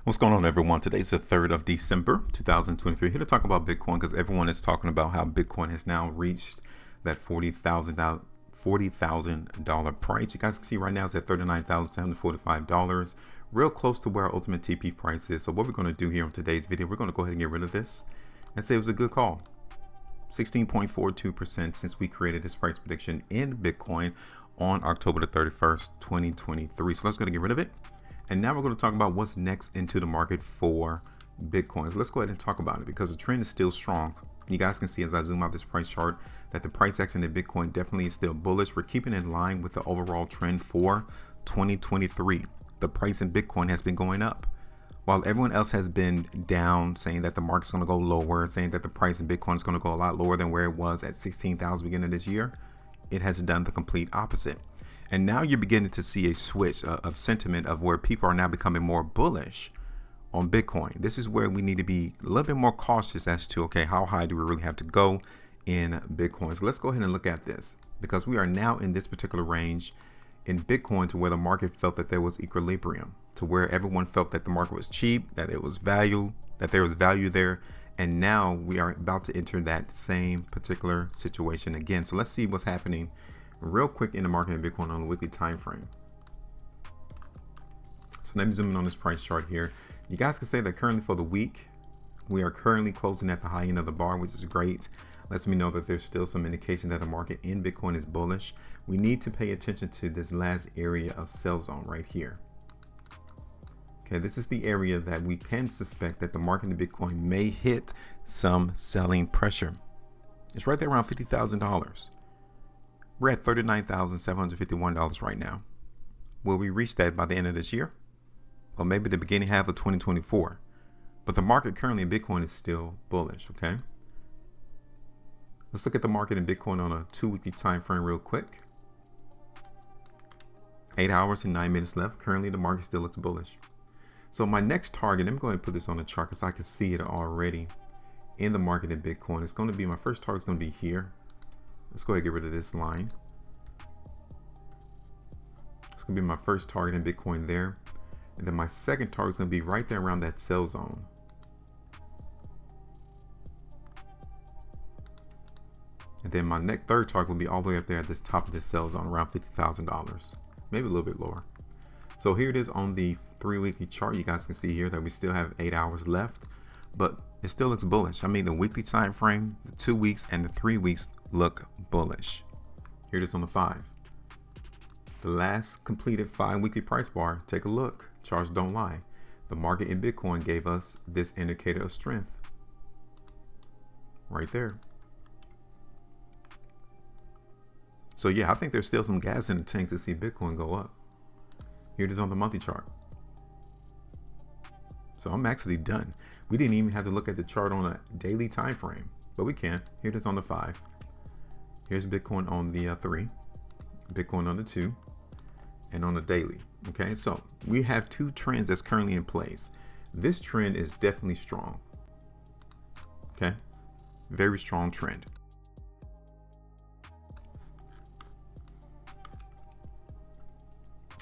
What's going on, everyone? Today's the 3rd of December, 2023. Here to talk about Bitcoin because everyone is talking about how Bitcoin has now reached that $40,000 price. You guys can see right now it's at $39,745, real close to where our ultimate TP price is. So what we're going to do here on today's video, we're going to go ahead and get rid of this and say it was a good call. 16.42% since we created this price prediction in Bitcoin on October the 31st, 2023. So let's go ahead and get rid of it. And now we're going to talk about what's next into the market for Bitcoin. So let's go ahead and talk about it because the trend is still strong. You guys can see as I zoom out this price chart that the price action in Bitcoin definitely is still bullish. We're keeping in line with the overall trend for 2023. The price in Bitcoin has been going up while everyone else has been down, saying that the market's going to go lower, saying that the price in Bitcoin is going to go a lot lower than where it was at 16,000 beginning of this year. It has done the complete opposite. And now you're beginning to see a switch of sentiment of where people are now becoming more bullish on Bitcoin. This is where we need to be a little bit more cautious as to, okay, how high do we really have to go in Bitcoin? So let's go ahead and look at this because we are now in this particular range in Bitcoin to where the market felt that there was equilibrium, to where everyone felt that the market was cheap, that it was value, that there was value there. And now we are about to enter that same particular situation again. So let's see what's happening real quick in the market in Bitcoin on a weekly time frame. So let me zoom in on this price chart here. You guys can say that currently for the week, we are currently closing at the high end of the bar, which is great. Lets me know that there's still some indication that the market in Bitcoin is bullish. We need to pay attention to this last area of sell zone right here. Okay, this is the area that we can suspect that the market in Bitcoin may hit some selling pressure. It's right there around $50,000. We're at $39,751 right now. Will we reach that by the end of this year? Or maybe the beginning half of 2024? But the market currently in Bitcoin is still bullish, okay? Let's look at the market in Bitcoin on a 2-weekly time frame real quick. 8 hours and 9 minutes left. Currently, the market still looks bullish. So my next target, let me go ahead and put this on the chart because I can see it already in the market in Bitcoin. It's going to be, my first target is going to be here. Let's go ahead and get rid of this line. It's going to be my first target in Bitcoin there. And then my second target is going to be right there around that sell zone. And then my next third target will be all the way up there at this top of this sell zone around $50,000, maybe a little bit lower. So here it is on the 3-weekly chart. You guys can see here that we still have 8 hours left, but it still looks bullish. I mean, the weekly time frame, the 2 weeks and the 3 weeks look bullish. Here it is on the 5. The last completed 5-weekly price bar. Take a look. Charts don't lie. The market in Bitcoin gave us this indicator of strength right there. So yeah, I think there's still some gas in the tank to see Bitcoin go up. Here it is on the monthly chart. So I'm actually done. We didn't even have to look at the chart on a daily time frame, but we can. Here it is on the 5. Here's Bitcoin on the 3, Bitcoin on the 2, and on the daily. Okay, so we have 2 trends that's currently in place. This trend is definitely strong. Okay, very strong trend.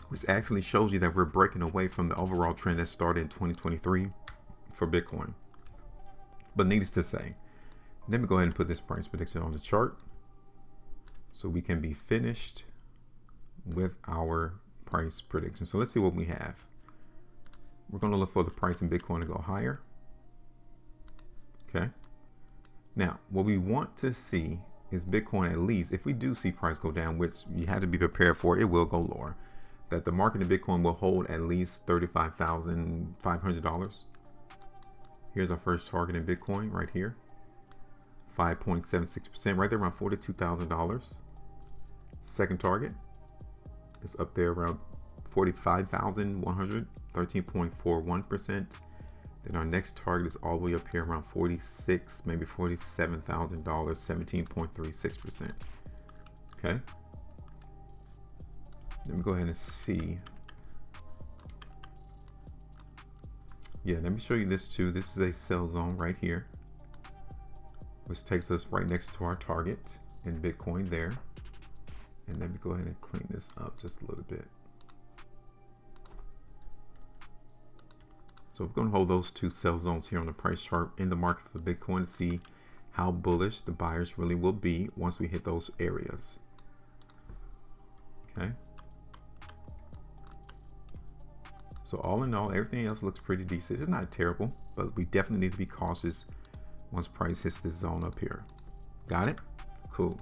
Which actually shows you that we're breaking away from the overall trend that started in 2023 for Bitcoin. But needless to say, let me go ahead and put this price prediction on the chart so we can be finished with our price prediction. So let's see what we have. We're going to look for the price in Bitcoin to go higher. Okay. Now, what we want to see is Bitcoin, at least if we do see price go down, which you have to be prepared for, it will go lower, that the market in Bitcoin will hold at least $35,500. Here's our first target in Bitcoin right here. 5.76%, right there around $42,000. Second target is up there around 45,100, 13.41%. Then our next target is all the way up here around 46, maybe $47,000, 17.36%. Okay. Let me go ahead and see. Yeah, let me show you this too. This is a sell zone right here, which takes us right next to our target in Bitcoin there. And let me go ahead and clean this up just a little bit. So we're going to hold those two sell zones here on the price chart in the market for Bitcoin to see how bullish the buyers really will be once we hit those areas. Okay. So all in all, everything else looks pretty decent. It's not terrible, but we definitely need to be cautious once price hits this zone up here. Got it? Cool.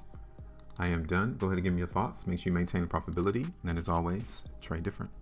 I am done. Go ahead and give me your thoughts. Make sure you maintain the profitability. And as always, trade different.